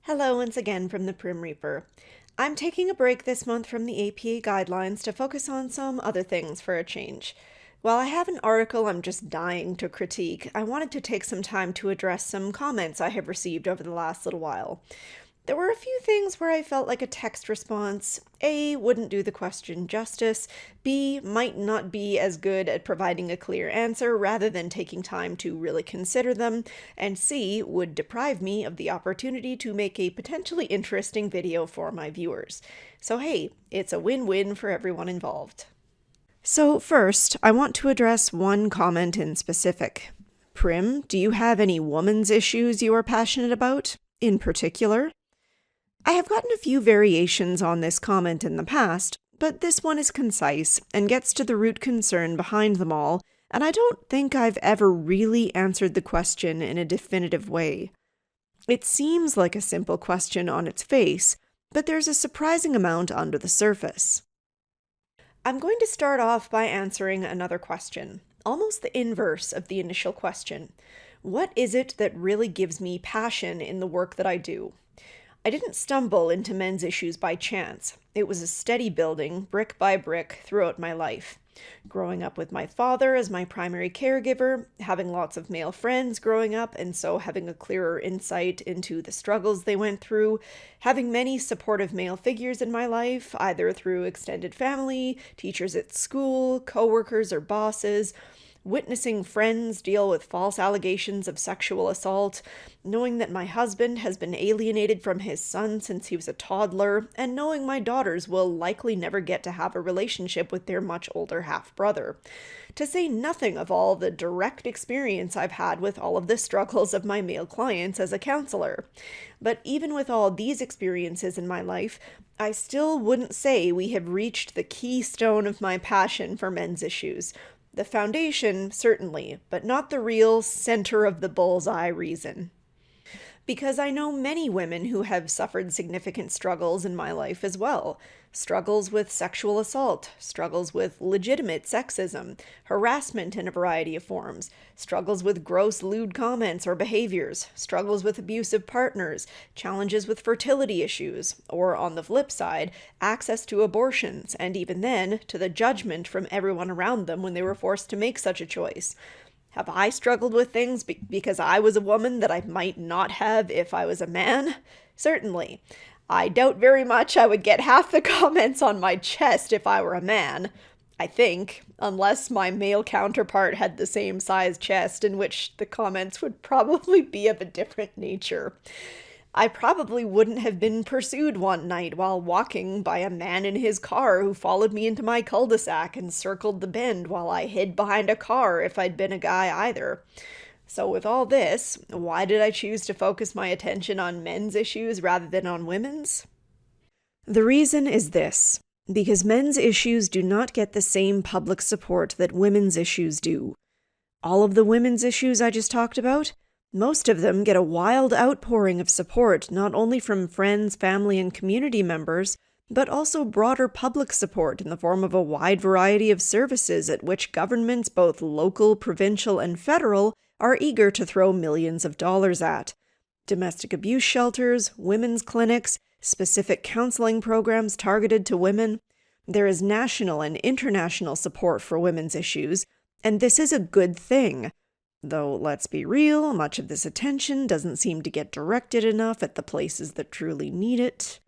Hello once again from the Prim Reaper. I'm taking a break this month from the APA guidelines to focus on some other things for a change. While I have an article I'm just dying to critique, I wanted to take some time to address some comments I have received over the last little while. There were a few things where I felt like a text response, A, wouldn't do the question justice, B, might not be as good at providing a clear answer rather than taking time to really consider them, and C, would deprive me of the opportunity to make a potentially interesting video for my viewers. So hey, it's a win-win for everyone involved. So first, I want to address one comment in specific. Prim, do you have any woman's issues you are passionate about, in particular? I have gotten a few variations on this comment in the past, but this one is concise and gets to the root concern behind them all, and I don't think I've ever really answered the question in a definitive way. It seems like a simple question on its face, but there's a surprising amount under the surface. I'm going to start off by answering another question, almost the inverse of the initial question. What is it that really gives me passion in the work that I do? I didn't stumble into men's issues by chance. It was a steady building, brick by brick, throughout my life. Growing up with my father as my primary caregiver, having lots of male friends growing up, and so having a clearer insight into the struggles they went through, having many supportive male figures in my life, either through extended family, teachers at school, coworkers or bosses, witnessing friends deal with false allegations of sexual assault, knowing that my husband has been alienated from his son since he was a toddler, and knowing my daughters will likely never get to have a relationship with their much older half-brother. To say nothing of all the direct experience I've had with all of the struggles of my male clients as a counselor. But even with all these experiences in my life, I still wouldn't say we have reached the keystone of my passion for men's issues. The foundation, certainly, but not the real center of the bullseye reason. Because I know many women who have suffered significant struggles in my life as well. Struggles with sexual assault, struggles with legitimate sexism, harassment in a variety of forms, struggles with gross lewd comments or behaviors, struggles with abusive partners, challenges with fertility issues, or on the flip side, access to abortions, and even then, to the judgment from everyone around them when they were forced to make such a choice. Have I struggled with things because I was a woman that I might not have if I was a man? Certainly. I doubt very much I would get half the comments on my chest if I were a man. I think, unless my male counterpart had the same size chest, in which the comments would probably be of a different nature. I probably wouldn't have been pursued one night while walking by a man in his car who followed me into my cul-de-sac and circled the bend while I hid behind a car if I'd been a guy either. So with all this, why did I choose to focus my attention on men's issues rather than on women's? The reason is this: because men's issues do not get the same public support that women's issues do. All of the women's issues I just talked about, most of them get a wild outpouring of support not only from friends, family, and community members, but also broader public support in the form of a wide variety of services at which governments, both local, provincial, and federal, are eager to throw millions of dollars at. Domestic abuse shelters, women's clinics, specific counseling programs targeted to women. There is national and international support for women's issues, and this is a good thing. Though, let's be real, much of this attention doesn't seem to get directed enough at the places that truly need it.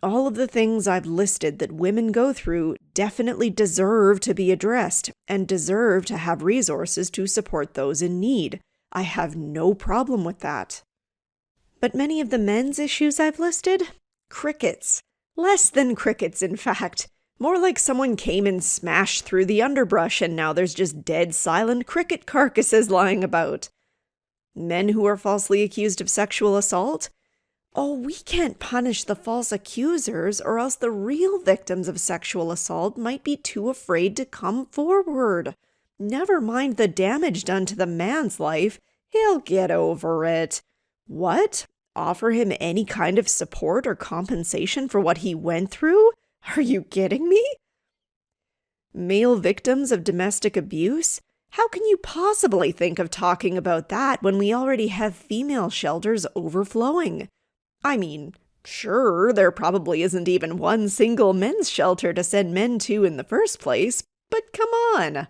All of the things I've listed that women go through definitely deserve to be addressed and deserve to have resources to support those in need. I have no problem with that. But many of the men's issues I've listed? Crickets. Less than crickets, in fact. More like someone came and smashed through the underbrush and now there's just dead, silent cricket carcasses lying about. Men who are falsely accused of sexual assault? Oh, we can't punish the false accusers, or else the real victims of sexual assault might be too afraid to come forward. Never mind the damage done to the man's life. He'll get over it. What? Offer him any kind of support or compensation for what he went through? Are you kidding me? Male victims of domestic abuse? How can you possibly think of talking about that when we already have female shelters overflowing? I mean, sure, there probably isn't even one single men's shelter to send men to in the first place, but come on.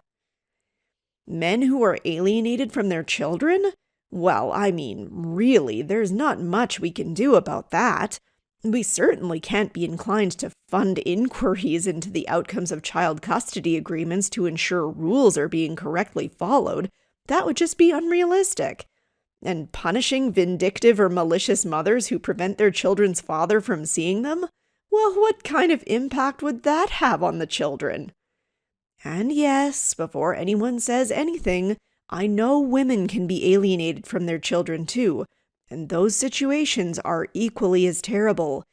Men who are alienated from their children? Well, I mean, really, there's not much we can do about that. We certainly can't be inclined to fund inquiries into the outcomes of child custody agreements to ensure rules are being correctly followed. That would just be unrealistic. And punishing vindictive or malicious mothers who prevent their children's father from seeing them? Well, what kind of impact would that have on the children? And yes, before anyone says anything, I know women can be alienated from their children too, and those situations are equally as terrible.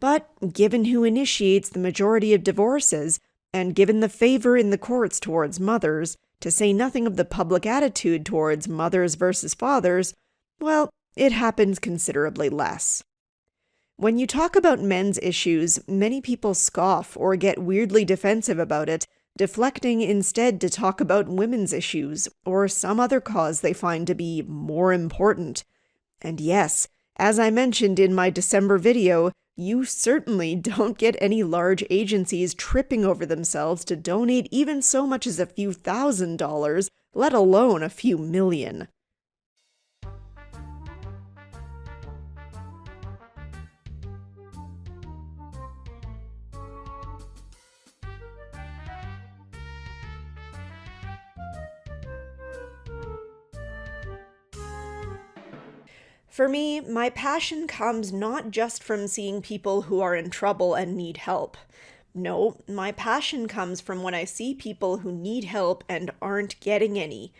But given who initiates the majority of divorces, and given the favor in the courts towards mothers, to say nothing of the public attitude towards mothers versus fathers, well, it happens considerably less. When you talk about men's issues, many people scoff or get weirdly defensive about it, deflecting instead to talk about women's issues or some other cause they find to be more important. And yes, as I mentioned in my December video, you certainly don't get any large agencies tripping over themselves to donate even so much as a few $1,000s, let alone a few million. For me, my passion comes not just from seeing people who are in trouble and need help. No, my passion comes from when I see people who need help and aren't getting any.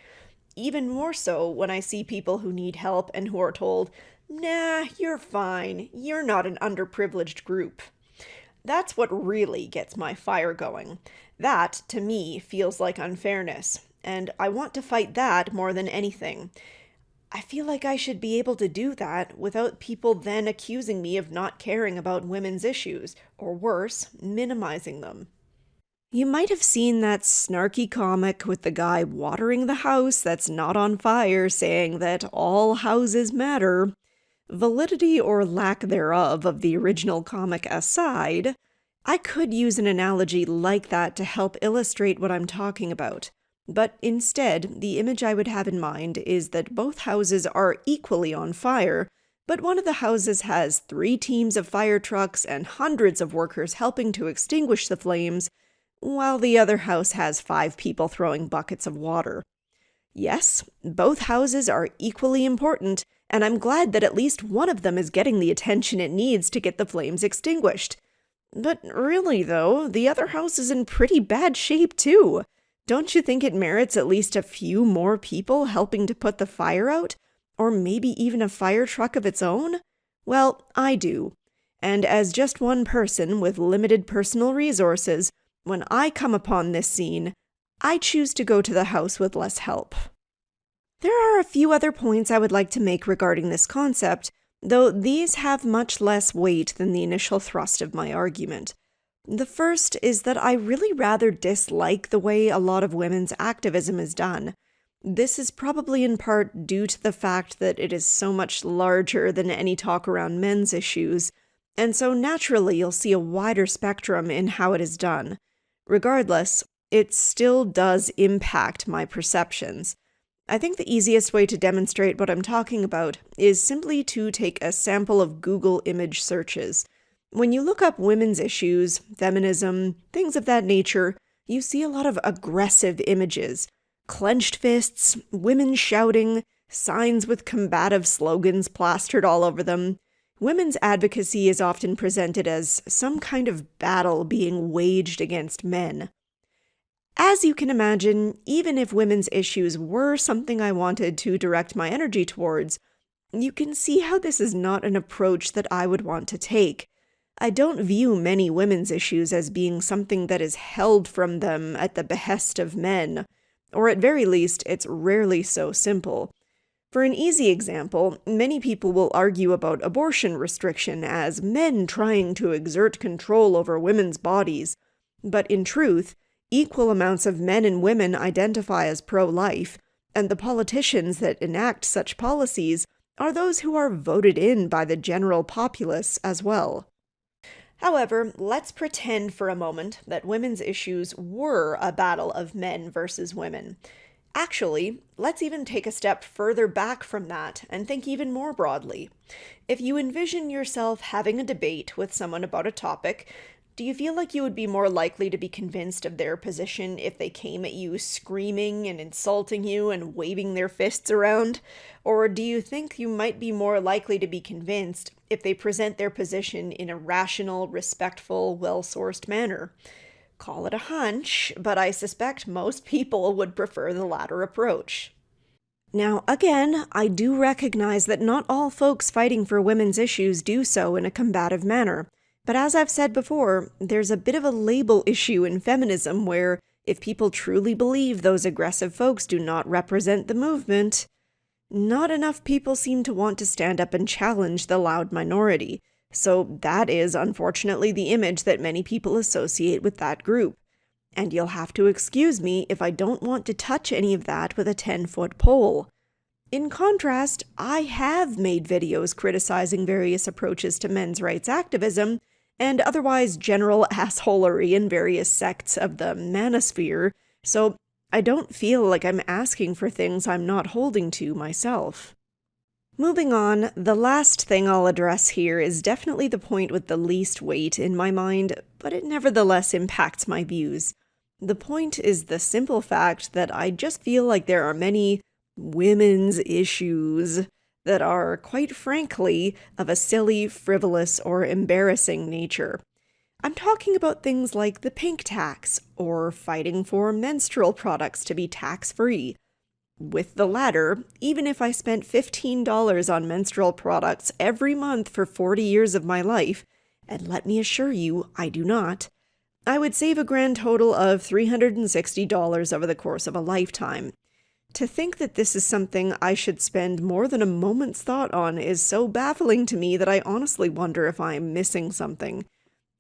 Even more so when I see people who need help and who are told, "Nah, you're fine. You're not an underprivileged group." That's what really gets my fire going. That, to me, feels like unfairness, and I want to fight that more than anything. I feel like I should be able to do that without people then accusing me of not caring about women's issues, or worse, minimizing them. You might have seen that snarky comic with the guy watering the house that's not on fire saying that all houses matter. Validity or lack thereof of the original comic aside, I could use an analogy like that to help illustrate what I'm talking about. But instead, the image I would have in mind is that both houses are equally on fire, but one of the houses has 3 teams of fire trucks and hundreds of workers helping to extinguish the flames, while the other house has 5 people throwing buckets of water. Yes, both houses are equally important, and I'm glad that at least one of them is getting the attention it needs to get the flames extinguished. But really, though, the other house is in pretty bad shape, too. Don't you think it merits at least a few more people helping to put the fire out? Or maybe even a fire truck of its own? Well, I do. And as just one person with limited personal resources, when I come upon this scene, I choose to go to the house with less help. There are a few other points I would like to make regarding this concept, though these have much less weight than the initial thrust of my argument. The first is that I really rather dislike the way a lot of women's activism is done. This is probably in part due to the fact that it is so much larger than any talk around men's issues, and so naturally you'll see a wider spectrum in how it is done. Regardless, it still does impact my perceptions. I think the easiest way to demonstrate what I'm talking about is simply to take a sample of Google image searches. When you look up women's issues, feminism, things of that nature, you see a lot of aggressive images. Clenched fists, women shouting, signs with combative slogans plastered all over them. Women's advocacy is often presented as some kind of battle being waged against men. As you can imagine, even if women's issues were something I wanted to direct my energy towards, you can see how this is not an approach that I would want to take. I don't view many women's issues as being something that is held from them at the behest of men, or at very least, it's rarely so simple. For an easy example, many people will argue about abortion restriction as men trying to exert control over women's bodies, but in truth, equal amounts of men and women identify as pro-life, and the politicians that enact such policies are those who are voted in by the general populace as well. However, let's pretend for a moment that women's issues were a battle of men versus women. Actually, let's even take a step further back from that and think even more broadly. If you envision yourself having a debate with someone about a topic, do you feel like you would be more likely to be convinced of their position if they came at you screaming and insulting you and waving their fists around? Or do you think you might be more likely to be convinced if they present their position in a rational, respectful, well-sourced manner? Call it a hunch, but I suspect most people would prefer the latter approach. Now, again, I do recognize that not all folks fighting for women's issues do so in a combative manner. But as I've said before, there's a bit of a label issue in feminism where if people truly believe those aggressive folks do not represent the movement, not enough people seem to want to stand up and challenge the loud minority. So that is, unfortunately, the image that many people associate with that group. And you'll have to excuse me if I don't want to touch any of that with a 10-foot pole. In contrast, I have made videos criticizing various approaches to men's rights activism and otherwise general assholery in various sects of the manosphere, so I don't feel like I'm asking for things I'm not holding to myself. Moving on, the last thing I'll address here is definitely the point with the least weight in my mind, but it nevertheless impacts my views. The point is the simple fact that I just feel like there are many women's issues that are, quite frankly, of a silly, frivolous, or embarrassing nature. I'm talking about things like the pink tax, or fighting for menstrual products to be tax-free. With the latter, even if I spent $15 on menstrual products every month for 40 years of my life, and let me assure you, I do not, I would save a grand total of $360 over the course of a lifetime. To think that this is something I should spend more than a moment's thought on is so baffling to me that I honestly wonder if I'm missing something.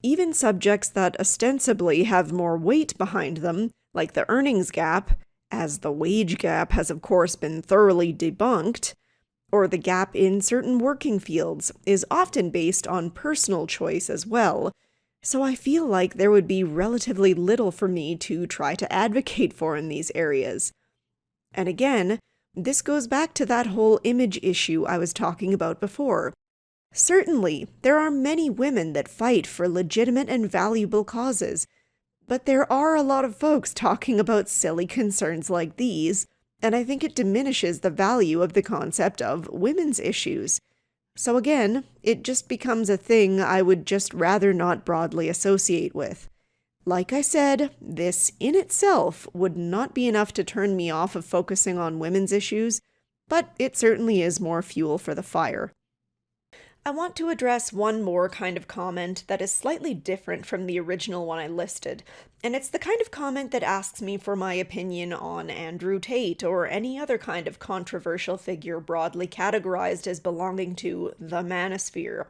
Even subjects that ostensibly have more weight behind them, like the earnings gap, as the wage gap has of course been thoroughly debunked, or the gap in certain working fields, is often based on personal choice as well, so I feel like there would be relatively little for me to try to advocate for in these areas. And again, this goes back to that whole image issue I was talking about before. Certainly, there are many women that fight for legitimate and valuable causes, but there are a lot of folks talking about silly concerns like these, and I think it diminishes the value of the concept of women's issues. So again, it just becomes a thing I would just rather not broadly associate with. Like I said, this in itself would not be enough to turn me off of focusing on women's issues, but it certainly is more fuel for the fire. I want to address one more kind of comment that is slightly different from the original one I listed, and it's the kind of comment that asks me for my opinion on Andrew Tate or any other kind of controversial figure broadly categorized as belonging to the manosphere.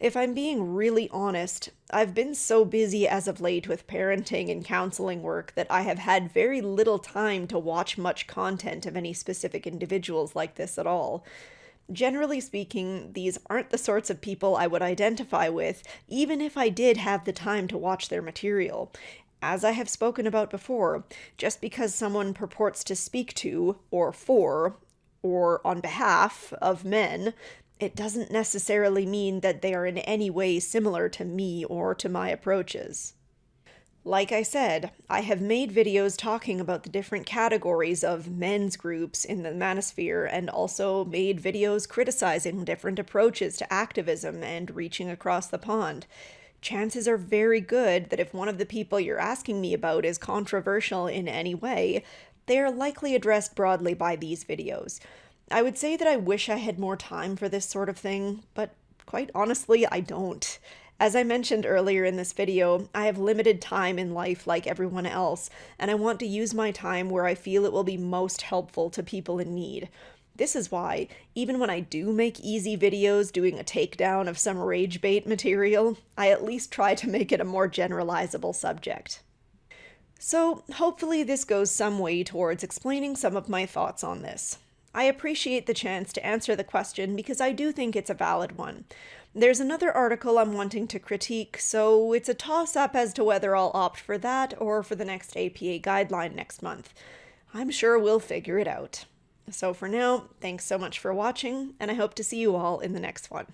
If I'm being really honest, I've been so busy as of late with parenting and counseling work that I have had very little time to watch much content of any specific individuals like this at all. Generally speaking, these aren't the sorts of people I would identify with, even if I did have the time to watch their material. As I have spoken about before, just because someone purports to speak to, or for, or on behalf of men, it doesn't necessarily mean that they are in any way similar to me or to my approaches. Like I said, I have made videos talking about the different categories of men's groups in the manosphere and also made videos criticizing different approaches to activism and reaching across the pond. Chances are very good that if one of the people you're asking me about is controversial in any way, they are likely addressed broadly by these videos. I would say that I wish I had more time for this sort of thing, but quite honestly, I don't. As I mentioned earlier in this video, I have limited time in life like everyone else, and I want to use my time where I feel it will be most helpful to people in need. This is why, even when I do make easy videos doing a takedown of some rage bait material, I at least try to make it a more generalizable subject. So, hopefully this goes some way towards explaining some of my thoughts on this. I appreciate the chance to answer the question because I do think it's a valid one. There's another article I'm wanting to critique, so it's a toss-up as to whether I'll opt for that or for the next APA guideline next month. I'm sure we'll figure it out. So for now, thanks so much for watching, and I hope to see you all in the next one.